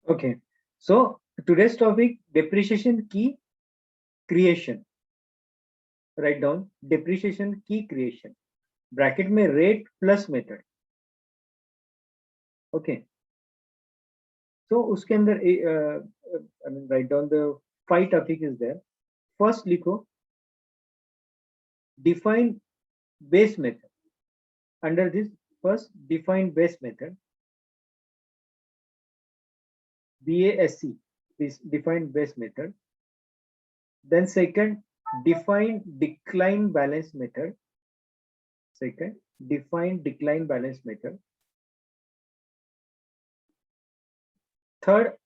Okay, so today's topic depreciation key creation. Write down depreciation key creation. Bracket में rate plus method. Okay, so उसके अंदर I mean write down the 5 topic is there. First लिखो define base method. Under this first define base method. BASC is define base method. Then second define decline balance method. Second define decline balance method. Third,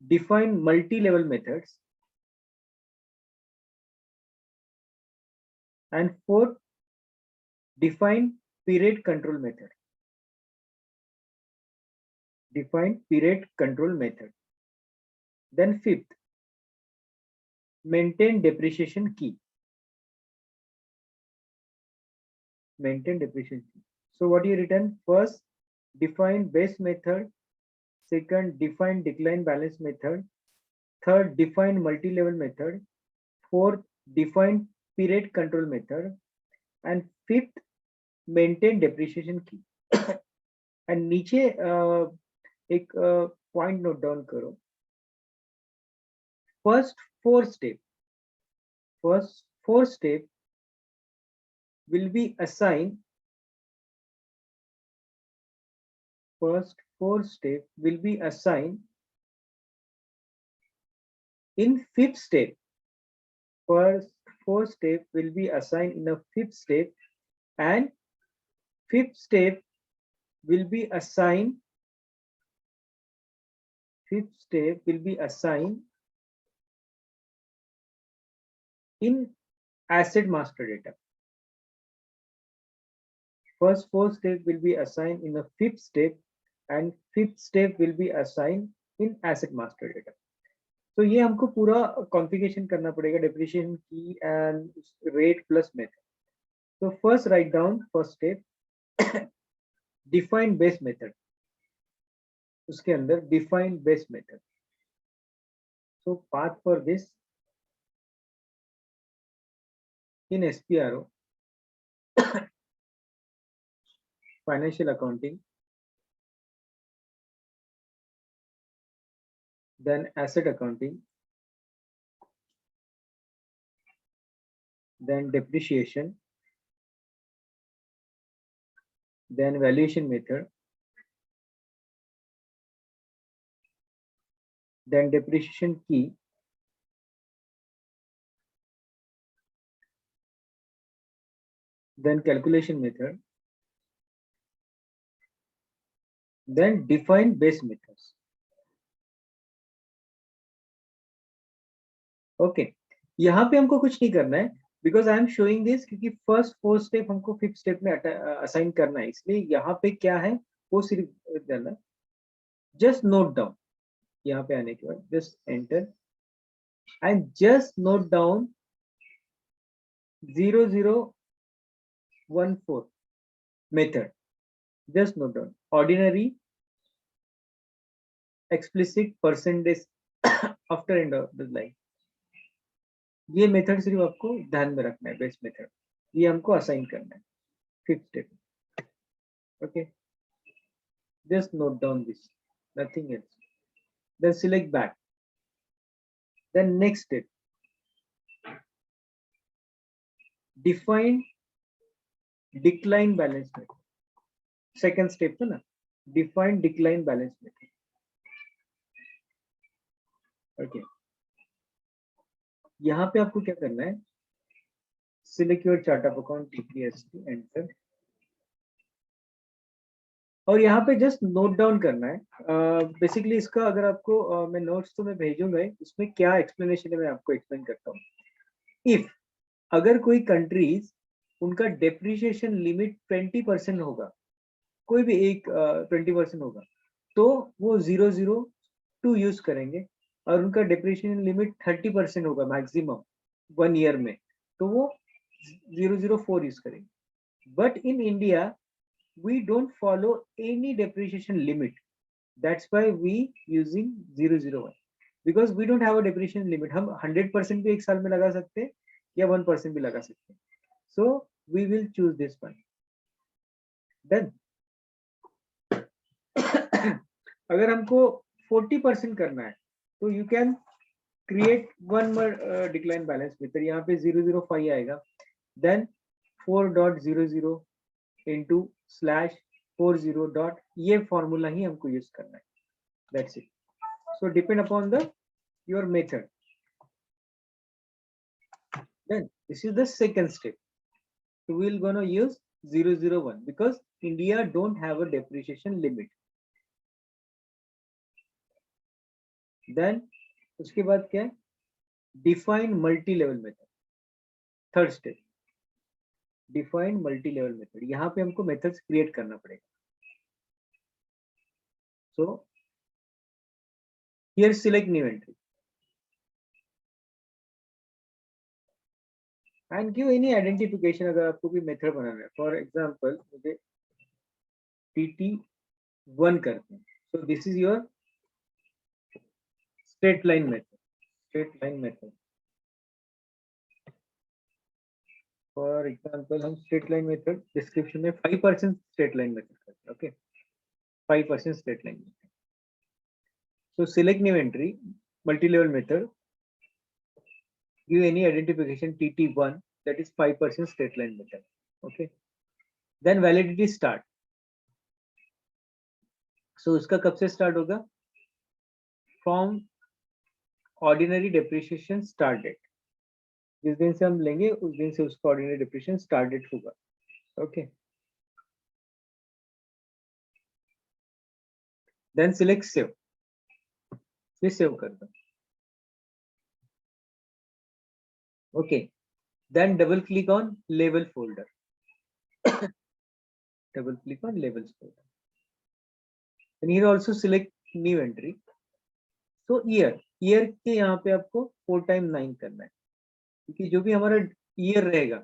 define multi-level methods. And fourth, define period control method. Define period control method. Then fifth, maintain depreciation key. Maintain depreciation key. So what you written? First, define base method. Second, define decline balance method. Third, define multi-level method. Fourth, define period control method. And fifth, maintain depreciation key. And नीचे एक point note down करो. First four step will be assigned. First four step will be assigned in fifth step. First four step will be assigned in a fifth step, and fifth step will be assigned. Fifth step will be assigned in asset master data. First four step will be assigned in the fifth step, and fifth step will be assigned in asset master data. तो ये हमको पूरा configuration करना पड़ेगा depreciation key and rate plus method. So first write down first step define base method. उसके अंदर define base method. So path for this in SPRO financial accounting, then asset accounting, then depreciation, then valuation method, then depreciation key, then calculation method, then define base methods. Okay यहाँ पे हमको कुछ नहीं करना है because I am showing this क्योंकि first four step हमको fifth step में असाइन करना है, इसलिए यहाँ पे क्या है वो सिर्फ देना. जस्ट नोट डाउन यहाँ पे आने के बाद just enter and just note down 0014 method. Just note down ordinary explicit percentage after end of the line. ये मेथड सिर्फ आपको ध्यान में रखना है. बेस मेथड ये हमको असाइन करना है fifth step. Okay just note down this, nothing else. Then select back. Then next step define decline balance method. Second step था ना, define decline balance method. Okay यहाँ पे आपको क्या करना है, select your chart of account TPST enter, और यहाँ पे जस्ट नोट डाउन करना है. बेसिकली इसका अगर आपको मैं नोट्स तो मैं भेजूंगा, इसमें क्या एक्सप्लेनेशन है मैं आपको एक्सप्लेन करता हूँ. इफ अगर कोई कंट्रीज उनका डेप्रिसिएशन लिमिट 20% होगा, कोई भी एक 20% होगा, तो वो 002 यूज करेंगे. और उनका डेप्रिसिएशन लिमिट 30% होगा मैक्सिमम 1 ईयर में, तो वो 004 यूज करेंगे. But in India we don't follow any depreciation limit. That's why we using 001 because we don't have a depreciation limit. हम 100% भी एक साल में लगा सकते हैं या 1% भी लगा सकते हैं. So we will choose this one. Then अगर हमको 40% करना है तो you can create one more decline balance method. यहाँ पे 005 आएगा. देन 4.00 इंटू स्लैश 40 डॉट, ये फॉर्मूला ही हमको यूज करना है. That's it. So depend upon the your method. Then this is the second step. So we'll gonna use 001 because India don't have a depreciation limit. Then उसके बाद क्या है? Define multi-level method. Third step. Define multi-level method. यहाँ पे हमको methods create करना पड़ेगा. So here select new entry and give any identification अगर आपको भी method बनाना है. For example मुझे TT1 करते हैं. So this is your straight line method. Straight line method. For example, हम straight line method description में 5% straight line method करते हैं. Okay, 5% straight line method. So select new entry, multi-level method. Give any identification TT1, that is 5% straight line method. Okay. Then validity start. So उसका कब से start होगा? From ordinary depreciation start date. जिस दिन से हम लेंगे उस दिन से उसका ordinary depreciation start date होगा. Okay. Then select save. फिर सेव कर दो. Okay. Then double click on label folder. Double click on labels folder. And here also select new entry. So year के यहाँ पे आपको 4 टाइम 9 करना है, क्योंकि जो भी हमारा ईयर रहेगा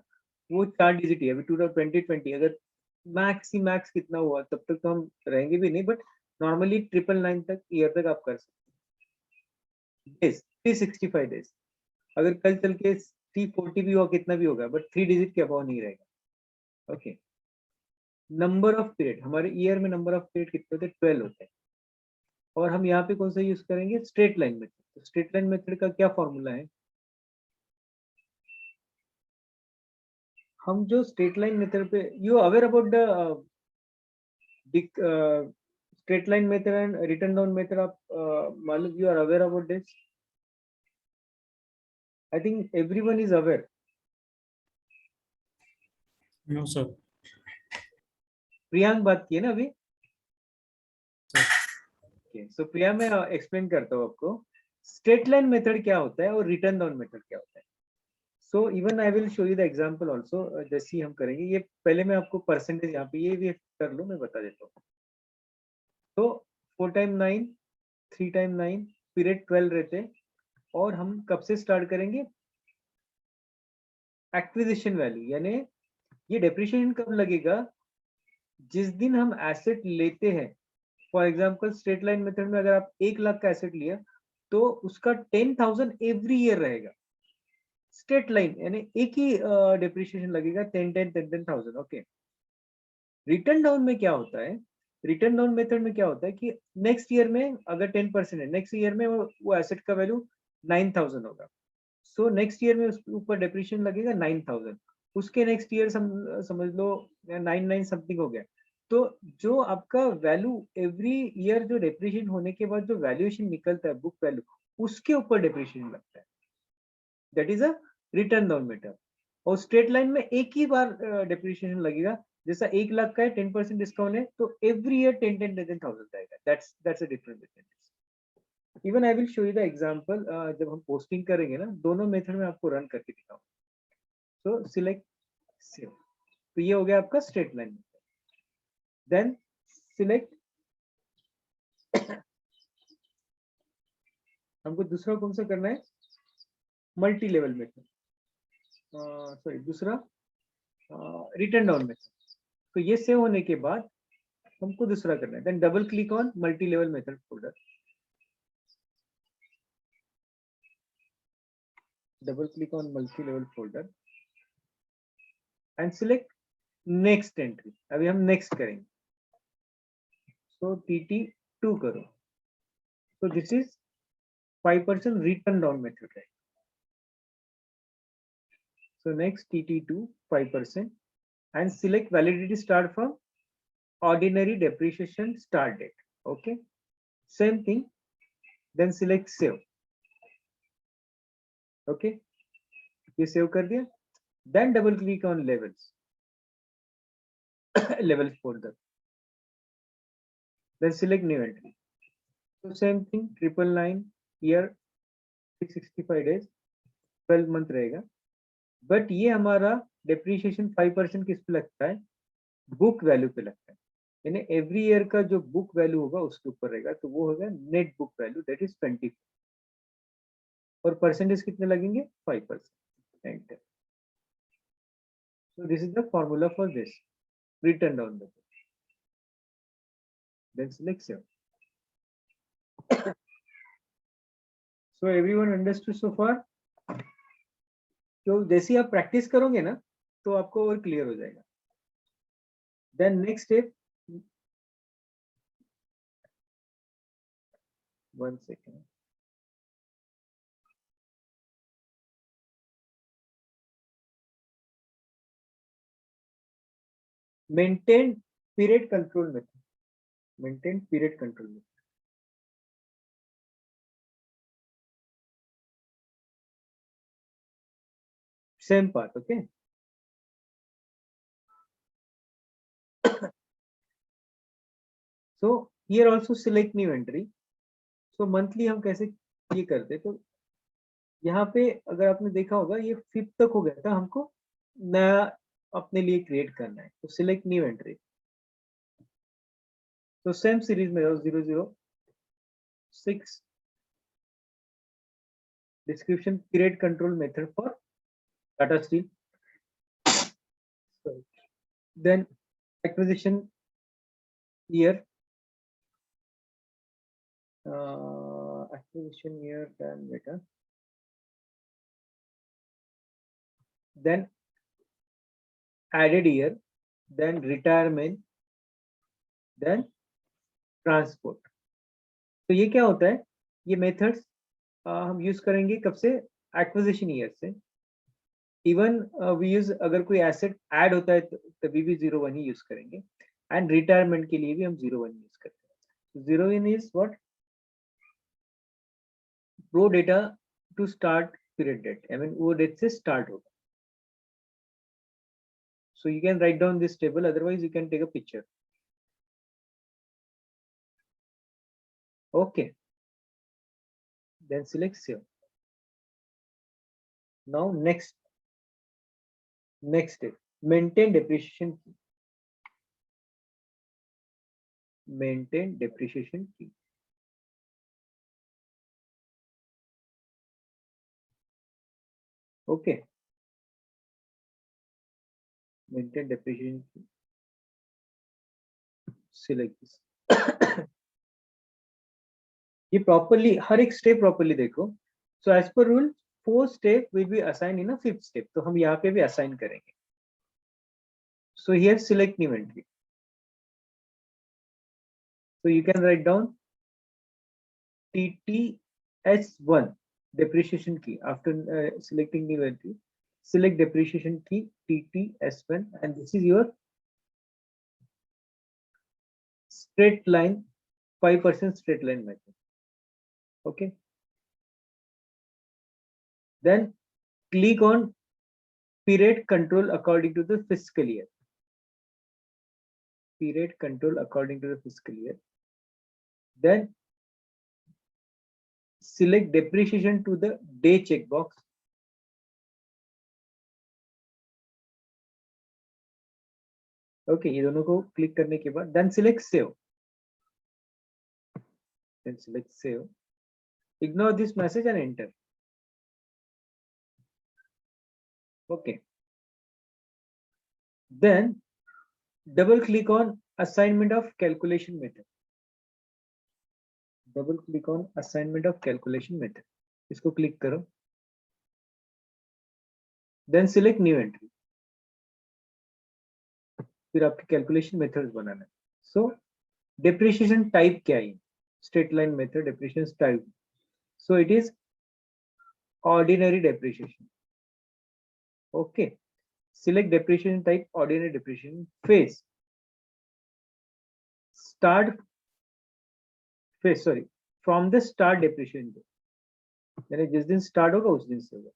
वो 4 डिजिट है. अभी 2020 अगर मैक्स ही मैक्स कितना हुआ तब तक तो हम रहेंगे भी नहीं, बट नॉर्मली 999 तक ईयर तक आप कर सकते हैं. Days 365 days. अगर कल चल के 340 भी हुआ कितना भी होगा, बट 3 डिजिट के अबाव नहीं रहेगा. ओके. नंबर ऑफ पीरियड, हमारे ईयर में नंबर ऑफ पीरियड कितने होते हैं? 12 होते हैं. और हम यहाँ पे कौन सा यूज करेंगे? Straight line method. तो स्ट्रेट लाइन मेथड का क्या फॉर्मूला है? हम जो स्ट्रेट लाइन मेथड पे, you aware about the straight line method and return down method, आप मालूम, you are aware about this? I think everyone is aware. No sir. Priyank बात की है ना अभी? सो प्रिया, मैं एक्सप्लेन करता हूँ आपको स्ट्रेट लाइन मेथड क्या होता है और रिटर्न डाउन मेथड क्या होता है. So even I will show you the example also. जैसे ही हम करेंगे, ये पहले मैं आपको परसेंटेज यहाँ पे ये भी कर लूँ, मैं बता देता हूँ. तो 4 टाइम 9, 3 टाइम 9, पीरियड 12 रहते हैं. और हम कब से स्टार्ट करेंगे? एक्विजिशन वैल्यू, यानी ये डेप्रिसिएशन कब लगेगा? जिस दिन हम एसेट लेते हैं. For example straight line method में अगर आप 1 लाख का एसेट लिया तो उसका 10,000 एवरी ईयर रहेगा. स्ट्रेट लाइन यानी एक ही डेप्रिसिएशन लगेगा, 10,000. ओके. रिटर्न डाउन में क्या होता है? रिटर्न डाउन मेथड में क्या होता है कि नेक्स्ट ईयर में अगर 10% है, नेक्स्ट ईयर में वो एसेट का वैल्यू 9,000 होगा. सो नेक्स्ट ईयर में उसके ऊपर डेप्रिसिएशन लगेगा 9,000. उसके नेक्स्ट ईयर समझ लो 99 समथिंग हो गया. तो जो आपका वैल्यू एवरी ईयर जो डेप्रिसिएशन होने के बाद जो वैल्यूएशन निकलता है, बुक वैल्यू, उसके ऊपर डेप्रिसिएशन लगता है. That is a return down method. और स्ट्रेट लाइन में एक ही बार डेप्रिसिएशन लगेगा. जैसा 1 लाख का है, 10% डिस्काउंट है, तो एवरी ईयर 10,000 जाएगा. That's a difference between this. Even I will show you the example. जब हम पोस्टिंग करेंगे ना, दोनों मेथड में आपको रन करके दिखाऊं. So select save. तो ये हो गया आपका straight line method. Then select, हमको दूसरा कौन सा करना है? Multi level method. सॉरी, दूसरा रिटर्न डाउन मेथड. तो ये सेव होने के बाद हमको दूसरा करना है. Then double click on multi-level method folder. Double click on multi-level folder and select next entry. अभी हम next करेंगे. So TT2 करो. So this is 5% return down method, right? So next TT2 5% and select validity start from ordinary depreciation start date. Okay, same thing. Then select save. Okay, ये save कर दिया. Then double click on levels. Levels folder. Then select new entry. So same thing, 999 year 365 days 12 month रहेगा. But ये हमारा depreciation 5% किस पे लगता है, बुक वैल्यू पे लगता है. यानी एवरी ईयर का जो बुक वैल्यू होगा उसके ऊपर रहेगा. तो वो होगा net book value, that is 20. और परसेंटेज कितने लगेंगे, 5%. Enter. So this is the formula for this return down the book. Then select save. So everyone understood so far. तो जैसे ही आप प्रैक्टिस करोगे ना तो आपको और क्लियर हो जाएगा. Then next step, 1 second. Maintain period control method. Maintain period control method. Same path, okay. So here also select new entry. So monthly हम कैसे ये करते, तो यहाँ पे अगर आपने देखा होगा ये 5th तक हो गया था, हमको नया अपने लिए क्रिएट करना है. तो सिलेक्ट न्यू एंट्री. तो सेम सीरीज में 006 description period control method for Tata Steel. Then acquisition year, acquisition year, then beta, then added year, then retirement, then transport. तो ये क्या होता है, ये मेथड्स हम यूज करेंगे कब से, एक्विजिशन ईयर से. इवन वी यूज अगर कोई एसेट ऐड होता है तभी भी 01 ही यूज करेंगे. एंड रिटायरमेंट के लिए भी हम 01 यूज करते हैं. 01 is what, pro rata to start period date. I mean वो डेट से स्टार्ट होगा. So you can write down this table, otherwise you can take a picture. Okay. Then select save. Now next step, maintain depreciation key. Maintain depreciation key. Okay. Maintain depreciation key. Select this. ये properly हर एक step properly देखो. So as per rule 4th step will be assigned in a 5th step. तो हम यहाँ पे भी assign करेंगे. So here select new entry. So you can write down TTS1 depreciation key. After selecting new entry, select depreciation key TTS1, and this is your straight line 5% straight line method. Okay. Then click on period control according to the fiscal year. Period control according to the fiscal year. Then select depreciation to the day checkbox. Okay, ये दोनों को click करने के बाद then select save. Then select save. Ignore this message and enter. Okay. Then double click on assignment of calculation method. Double click on assignment of calculation method, इसको click करो, then select new entry, फिर आपके calculation methods बनाना है. सो depreciation type क्या है? Straight line method depreciation type, so it is ordinary depreciation. Okay, select depreciation type ordinary depreciation. Phase start phase sorry from the start depreciation day, यानी जिस दिन start होगा उस दिन से होगा.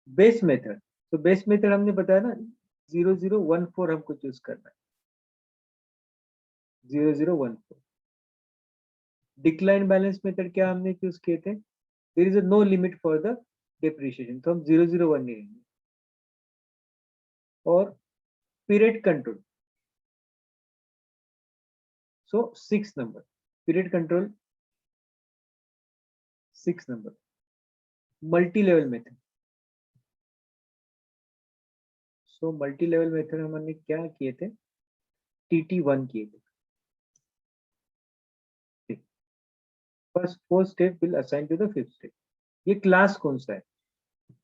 बेस मेथड, तो बेस मेथड हमने बताया ना 0014 हमको चूज करना है, 0014. डिक्लाइन बैलेंस मेथड क्या हमने चूज किए थे? There is no limit for the depreciation, तो हम 001 नहीं लेंगे. और period control, so 6 number period control 6 number. Multi level method, so multi level method हमने क्या किए थे? TT1 किए थे. First 4 step will assign to the 5th step. ये क्लास कौन सा है?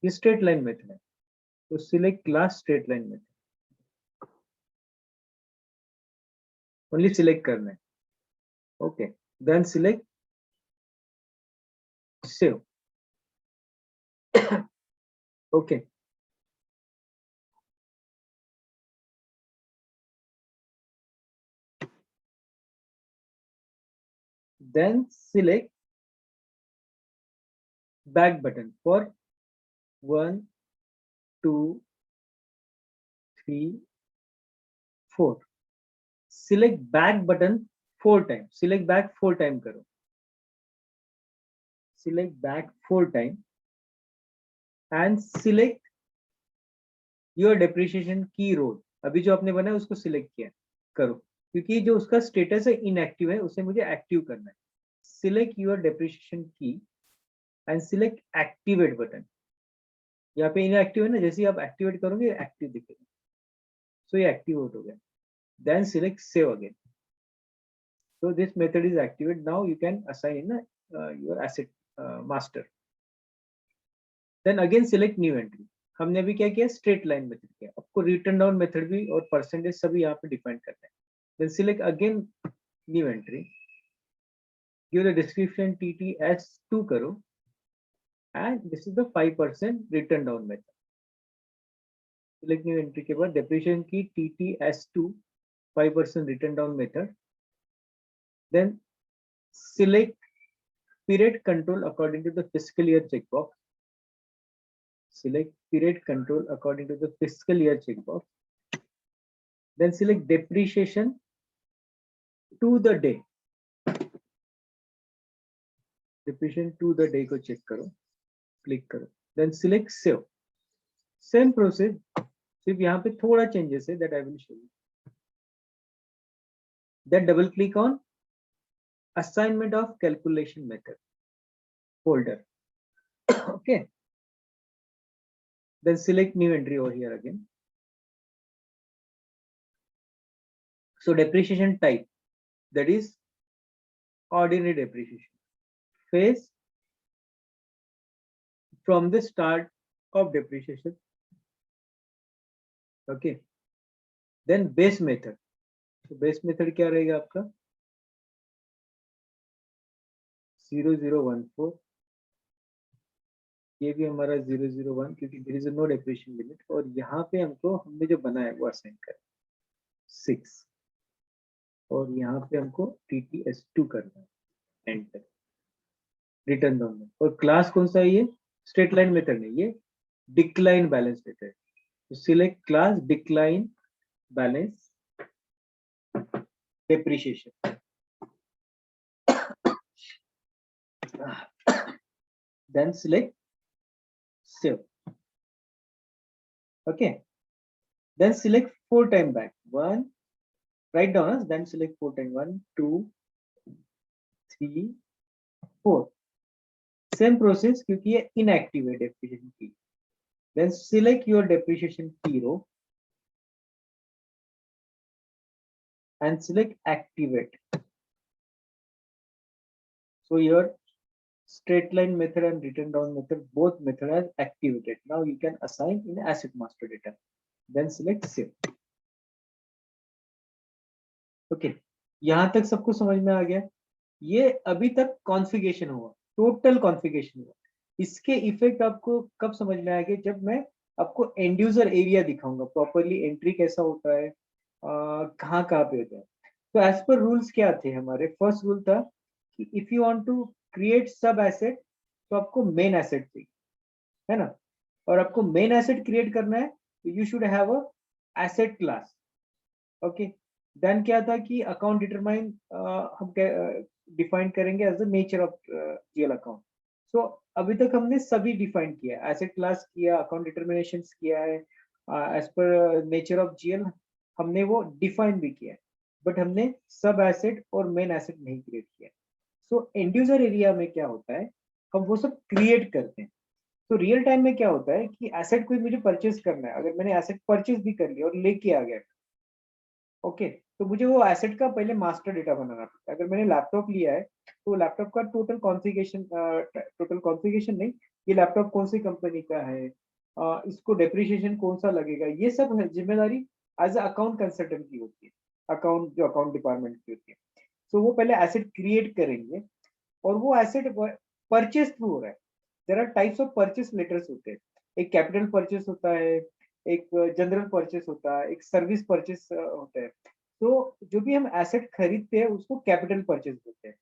ये स्ट्रेट लाइन मेथड है, तो select class straight line method, only select करना है. Okay, then select save. Okay, then select back button for 1 2 3 4. select back button 4 times, select back 4 time करो, select back 4 time and select your depreciation key row. अभी जो आपने बनाया उसको select किया करो, क्योंकि जो उसका स्टेटस है इनएक्टिव है, उसे मुझे एक्टिव करना है. सिलेक्ट योर डेप्रिसिएशन की एंड सिलेक्ट एक्टिवेट बटन. यहाँ पे इनएक्टिव है ना, जैसे ही आप एक्टिवेट करोगे एक्टिव दिखेगा, सो ये एक्टिवेट हो गया. Then select save again. So this method is activated. Now you can assign your asset master. Then again select new entry. हमने अभी क्या किया? स्ट्रेट लाइन मेथड किया. आपको रिटर्न डाउन मेथड भी और परसेंटेज सभी यहाँ पे डिफाइन करना है. Then select again new entry. Give the description TTS2 करो and this is the 5% return down method. Select new entry के बाद depreciation की TTS2 5% return down method. Then select period control according to the fiscal year checkbox. Select period control according to the fiscal year checkbox. Then select depreciation to the day. Depreciation to the day को check करो, click करो. Then select save. Same process, सिर्फ यहाँ पे थोड़ा changes है that I will show you. Then double click on assignment of calculation method folder. Okay. Then select new entry over here again. So depreciation type, that is ordinary depreciation. Phase from the start of depreciation. Okay. Then base method. So base method क्या रहेगा आपका? 0014. ये भी हमारा 001, क्योंकि there is no depreciation limit. और यहाँ पे हमको हमने जो बनाया वो असाइन करें 6, और यहाँ पे हमको TTS2 करना है, एंटर. रिटर्न डाउन में. और क्लास कौन सा है? ये स्ट्रेट लाइन मेथड नहीं, ये डिक्लाइन बैलेंस मेथड. तो select class decline balance depreciation. Then select save. Okay. Then select 4 time back. 1, write down, then select 4 time. 1 2 3 4. Same process, क्योंकि ये inactive है depreciation key. Then select your depreciation key row and select activate. So your straight line method and written down method, both method are activated. Now you can assign in asset master data. Then select save. Okay, यहाँ तक सबको समझ में आ गया? ये अभी तक configuration हुआ, टोटल कॉन्फ़िगरेशन हुआ। इसके इफेक्ट आपको कब समझ में आएगा? जब मैं आपको एंड यूजर एरिया दिखाऊंगा, प्रॉपरली एंट्री कैसा होता है, कहाँ कहाँ पे होता है। तो एज पर रूल्स क्या थे हमारे? फर्स्ट रूल था कि if you want to create sub asset तो आपको मेन एसेट चाहिए, है ना? और आपको मेन एसेट क्रिएट करना है तो you should have a asset class. Okay, then क्या था कि अकाउंट डिटरमाइन हम डिफाइन करेंगे as the nature of GL account. So अभी तक हमने सभी डिफाइन किया, एसेट क्लास किया, अकाउंट डिटरमिनेशन किया है, as per nature of GL हमने वो डिफाइन भी किया है, बट हमने सब एसेट और मेन एसेट नहीं क्रिएट किया। सो एंड यूजर एरिया में क्या होता है, हम वो सब क्रिएट करते हैं। तो रियल टाइम में क्या होता है कि एसेट कोई मुझे परचेज करना है, अगर मैंने एसेट परचेज भी कर लिया और लेके आ गया, ओके, तो मुझे वो एसेट का पहले मास्टर डेटा बनाना पड़ता है। अगर मैंने लैपटॉप लिया है तो लैपटॉप का टोटल कॉन्फ़िगरेशन नहीं, ये लैपटॉप कौन सी कंपनी का है, इसको डेप्रिसिएशन कौन सा लगेगा, ये सब जिम्मेदारी एज अकाउंट कंसल्टेंट की होती है, अकाउंट जो अकाउंट डिपार्टमेंट की होती है। तो वो पहले एसेट क्रिएट करेंगे और वो एसेट परचेज थ्रू हो रहा है। There are types of purchase letters होते हैं, एक कैपिटल परचेज होता है, एक जनरल परचेस होता है, एक सर्विस परचेस होता है। तो जो भी हम एसेट खरीदते हैं उसको कैपिटल परचेस बोलते हैं।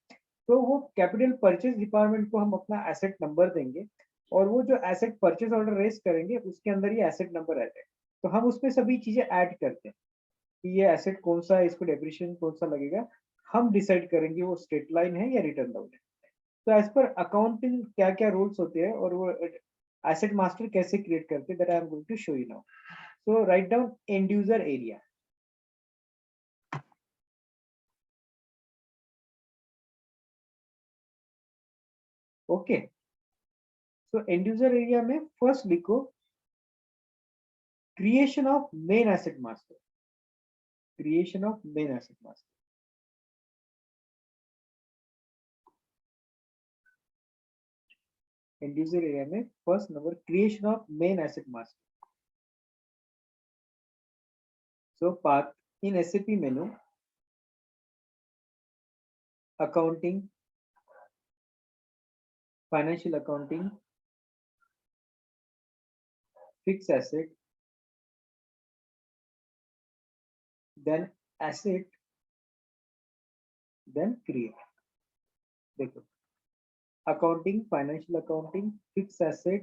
तो वो कैपिटल परचेस डिपार्टमेंट को हम अपना एसेट नंबर देंगे और वो जो एसेट परचेस ऑर्डर रेस करेंगे उसके अंदर ये एसेट नंबर रहता है। तो हम उसमें सभी चीजें ऐड करते हैं कि ये एसेट कौन सा है, इसको डेप्रिसिएशन कौन सा लगेगा, हम डिसाइड करेंगे वो स्ट्रेट लाइन है या रिटर्न डाउन है। तो एज पर अकाउंटिंग क्या क्या रूल्स होते हैं और वो एसेट मास्टर कैसे क्रिएट करते हैं, that I am going to show you now. So write down end user area. Okay. So end user area में first लिखो creation of main asset master. Creation of main asset master. End user area में first number creation of main asset master. So path in SAP menu, accounting, financial accounting, fixed asset, then asset, then create. देखो accounting, financial accounting, fixed asset,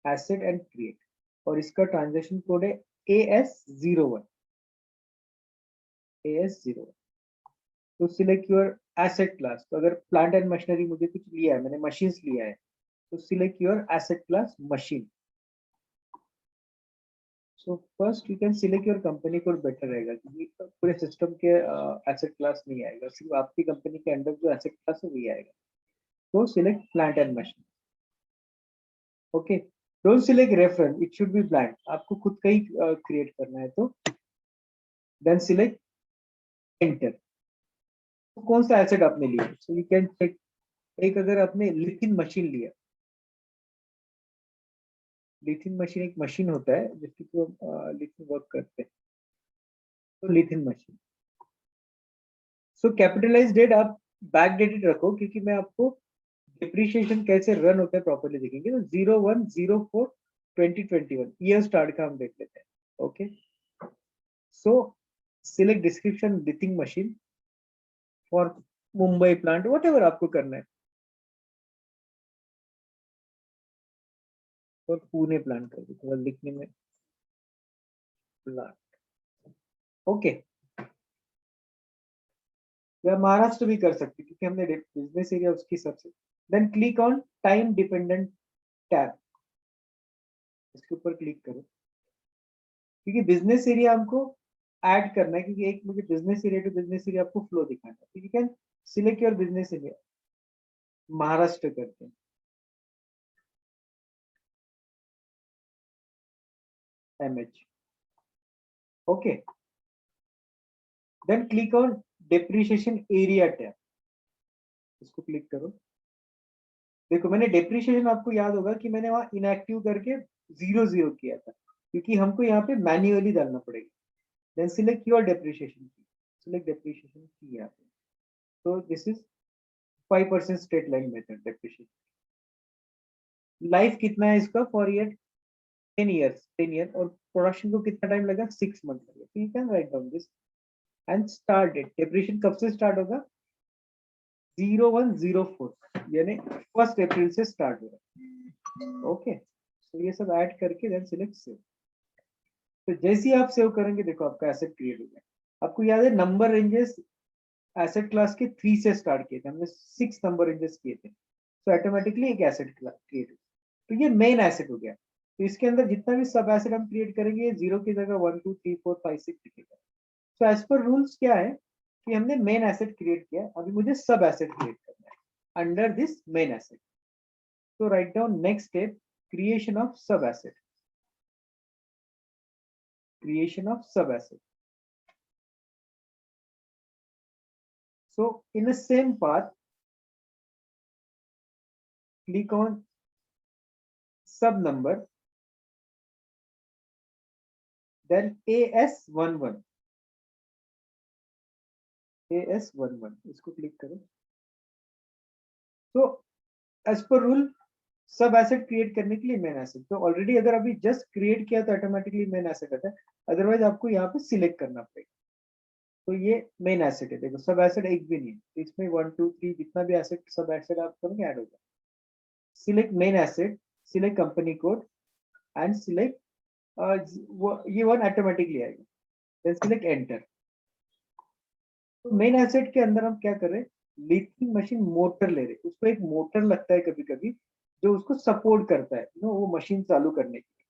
asset and create, और इसका transaction code है AS01, AS01। तो select your asset class. तो अगर plant and machinery मुझे कुछ लिया है, मैंने मशीन्स लिया है, तो select your asset class machine. So first you can select your company code, better रहेगा क्योंकि पूरे सिस्टम के एसेट क्लास नहीं आएगा, सिर्फ आपकी कंपनी के अंदर जो एसेट क्लास है वही आएगा। तो select plant and machine. Okay, don't select reference, it should be blank, आपको खुद का ही क्रिएट करना है। तो देन सिलेक्ट एंटर। कौन सा एसेट आपने लिया, सो यू कैन चेक। एक अगर आपने लिथिन मशीन लिया, लिथिन मशीन एक मशीन होता है जिसके थ्रू हम लिथिन वर्क करते हैं, तो लिथिन मशीन। सो कैपिटलाइज डेट आप बैक डेटेड रखो क्योंकि मैं आपको डिप्रिशिएशन कैसे रन होता है प्रॉपर्ली दिखेंगे। तो 01/04/2021 ईयर स्टार्ट का हम देख लेते हैं। ओके, सो सिलेक्ट डिस्क्रिप्शन लिथिन machine for Mumbai plant, whatever आपको करना है, और पुणे प्लांट कर दो, थोड़ा लिखने में प्लांट। ओके, या महाराष्ट्र भी कर सकते क्योंकि हमने बिजनेस एरिया उसकी सबसे। Then click on time dependent tab, इसके ऊपर क्लिक करो क्योंकि बिजनेस एरिया हमको ऐड करना है, क्योंकि एक मुझे business area to business area आपको फ्लो दिखाना है। तो you can select your business area, Maharashtra करते हैं, MH। Okay, then click on depreciation area tab, इसको क्लिक करो। देखो मैंने डेप्रिशिएशन, आपको याद होगा कि मैंने वहां इनएक्टिव करके 0 किया था, क्योंकि हमको यहाँ पे मैन्युअली डालना पड़ेगा। Then select your depreciation key, select depreciation key यहाँ पे। तो this is 5% straight line method depreciation. Life कितना है इसका फॉर ईयर? 10 ईयर, और प्रोडक्शन को कितना टाइम लगा? 6 मंथ लगा। तो you can write down this and start date. Depreciation कब से स्टार्ट होगा? 0104, यानी 1 अप्रैल से स्टार्ट होगा। ओके, तो ये सब ऐड करके देन सिलेक्ट सेव। तो जैसे ही आप सेव करेंगे, देखो आपका एसेट क्रिएट हो गया। आपको याद है नंबर रेंजेस एसेट क्लास के 3 से स्टार्ट किए थे हमने, 6 नंबर रेंजेस किए थे, तो ऑटोमेटिकली एक एसेट क्रिएट। तो ये मेन एसेट हो गया। तो इसके अंदर जितना भी सब एसेट हम क्रिएट करेंगे, 0 की जगह 1 2 3 4 5 6 दिखेगा। तो एज पर रूल्स क्या है कि हमने मेन एसेट क्रिएट किया, अभी मुझे सब एसेट क्रिएट करना है अंडर दिस मेन एसेट। तो write down next step, creation of सब asset, creation of sub asset. So in the same path, click on sub number, then AS11, AS11 इसको click करो। तो एज पर रूल सब asset create करने के लिए main asset, तो already अगर अभी जस्ट क्रिएट किया तो ऑटोमेटिकली मेन एसेट आता है, अदरवाइज आपको यहाँ पे सिलेक्ट करना पड़ेगा। तो ये मेन एसेट है। देखो सब एसेट एक भी नहीं है, तो इसमें 1 2 3 जितना भी एसेट सब एसेट आप करोगे ऐड होगा। Select main asset, select company code and select, ये वन ऑटोमेटिकली आएगा। Then select enter. तो मेन एसेट के अंदर हम क्या कर रहे हैं? लिफ्टिंग मशीन मोटर ले रहे हैं, उसको एक मोटर लगता है कभी कभी जो उसको सपोर्ट करता है नो वो मशीन चालू करने के लिए।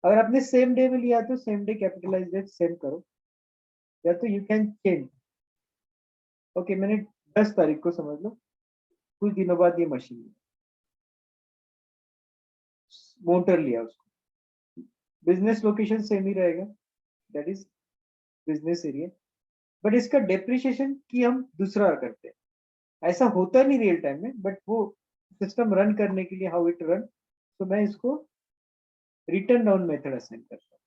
अगर आपने सेम डे में लिया तो same day capitalize date same करो, या तो यू कैन चेंज। ओके, मैंने 10 तारीख को समझ लो, कुछ दिनों बाद ये मशीन मोटर लिया, उसको बिजनेस लोकेशन सेम ही रहेगा, that is business area, but इसका डेप्रिशिएशन की हम दूसरा करते हैं। ऐसा होता नहीं रियल टाइम में, बट वो सिस्टम रन करने के लिए हाउ इट रन, तो मैं इसको रिटर्न डाउन मेथड असाइन करता हूँ।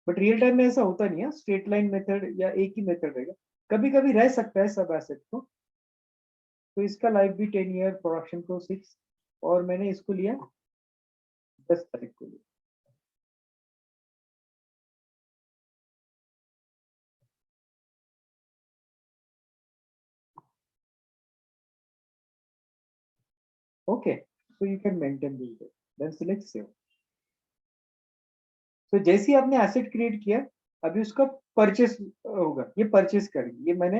बट रियल टाइम में ऐसा होता नहीं है, स्ट्रेट लाइन मेथड या एक ही मेथड रहेगा, कभी कभी रह सकता है सब एसेट को। तो इसका लाइफ भी 10 ईयर, प्रोडक्शन को 6, और मैंने इसको लिया 10 तारीख को लिया। Okay, so you can maintain this date, then select save। तो जैसे ही आपने एसेट क्रिएट किया, अभी उसका परचेस होगा, ये परचेस करेंगे, ये मैंने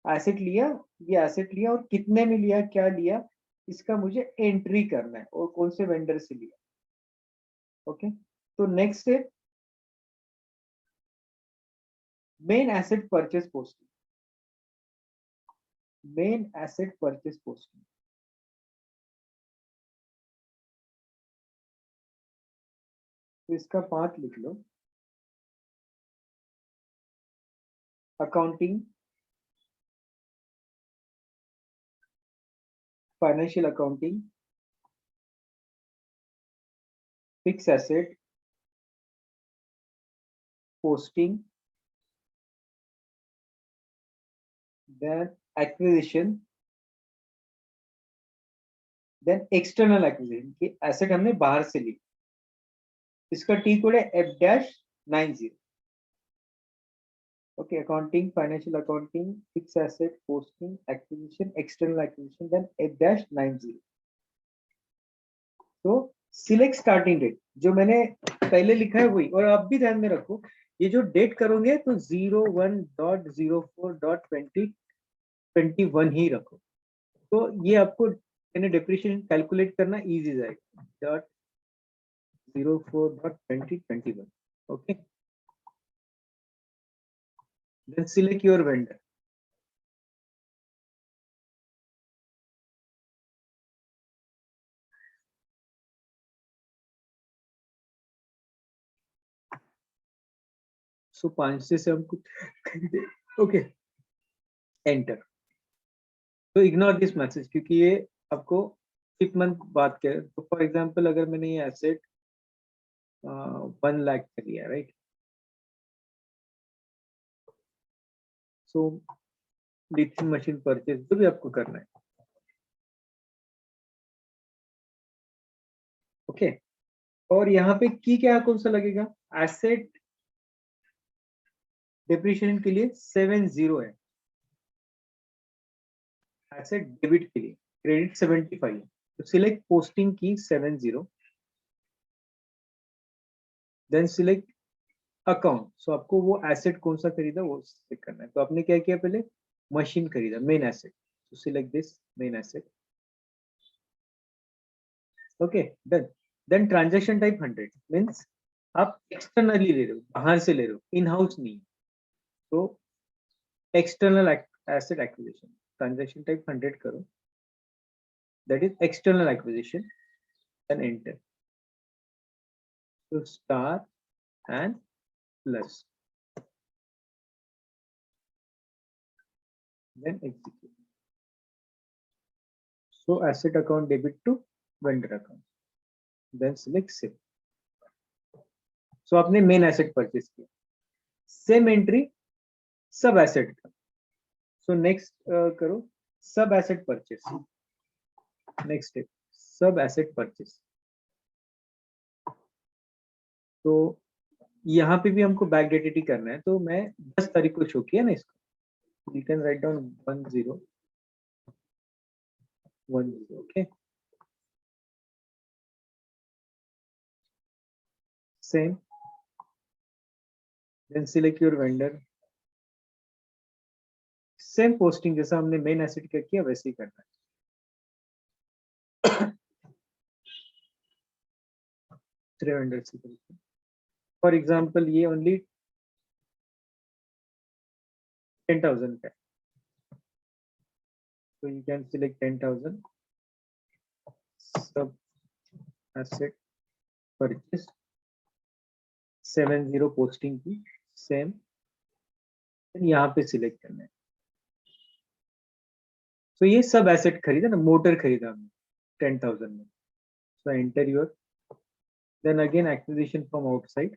एसेट लिया, ये एसेट लिया और कितने में लिया, क्या लिया, इसका मुझे एंट्री करना है और कौन से वेंडर से लिया। ओके, तो नेक्स्ट है main asset purchase posting, main asset purchase posting. तो इसका पाथ लिख लो, accounting, financial accounting, fix asset posting, then acquisition, then external acquisition की एसेट हमने बाहर से ली, इसका टी कोड है F-90। Okay, accounting, financial accounting, fix asset posting, acquisition, external acquisition, then F-90। तो सिलेक्ट स्टार्टिंग डेट, जो मैंने पहले लिखा है वही, और आप भी ध्यान में रखो ये जो डेट करोगे तो 01.04.2021 ही रखो, तो ये आपको मैंने डिप्रिशिएशन कैलकुलेट करना इजी जाएगा। Dot 04.2021। Okay, then select your vendor। सो 500 से हम कुछ खरीदे, ओके, एंटर। तो इग्नोर दिस मैसेज क्योंकि ये आपको 5th मंथ बाद के, तो फॉर एग्जांपल अगर मैंने ये एसेट 1 लाख का लिया, right, so lithium machine purchase जो भी आपको करना है, ओके। और यहाँ पे की क्या कौन सा लगेगा, एसेट डिप्रिशिएशन के लिए 70 है, एसेट डेबिट के लिए क्रेडिट 75 है, तो सिलेक्ट पोस्टिंग की 70, देन सिलेक्ट अकाउंट। सो आपको वो एसेट कौन सा खरीदा वो सिलेक्ट करना है। तो आपने क्या किया, पहले मशीन खरीदा, मेन एसेट, तो select this main asset, okay, done. Then transaction type 100 means आप एक्सटर्नली ले रहे हो, बाहर से ले रहे हो, इन हाउस नहीं, तो external asset acquisition, transaction type 100 करो, that is external acquisition, then enter, तो star and plus, then execute. So asset account debit to vendor account, then select save. So आपने मेन एसेट परचेज किया, same entry सब asset का, so next करो सब asset purchase, next step सब asset purchase. तो यहाँ पे भी हमको बैक डेटेड करना है, तो मैं 10 तारीख को शो किया ना इसको, you can write down 1010, okay, same, then select your vendor, same posting जैसा हमने मेन एसेट का किया वैसे ही करना है, थ्री वेंडर से करते हैं। फॉर एग्जाम्पल ये ओनली 10,000 का है, so you can select 10,000 sub asset purchase 70 posting की सेम, यहाँ पे सिलेक्ट करना है। तो ये सब एसेट खरीदा ना, मोटर खरीदा हमने 10,000 में, so enter your, then again acquisition from outside,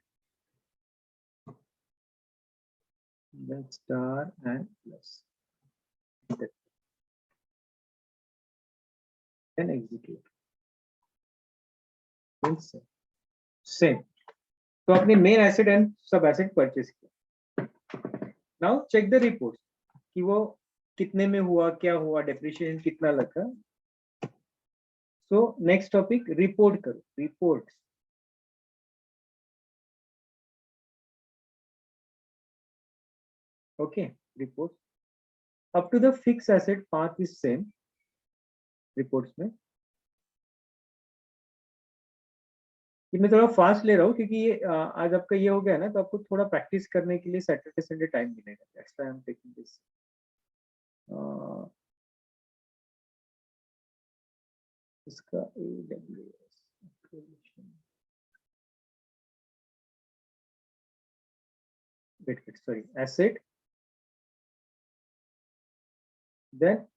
then star and plus, then execute, then same। तो आपने मेन एसेट एंड सब एसेट परचेज किया, नाउ चेक द रिपोर्ट कि वो कितने में हुआ, क्या हुआ, डेप्रिसिएशन कितना लगा। सो नेक्स्ट टॉपिक रिपोर्ट करो, report, okay, report up to the fix asset path is same reports में। ये मैं थोड़ा फास्ट ले रहा हूँ क्योंकि ये आज आपका ये हो गया ना, तो आपको थोड़ा प्रैक्टिस करने के लिए सैटरडे संडे टाइम मिलेगा, that's why I am taking this. इसका AWS wait, sorry, asset, then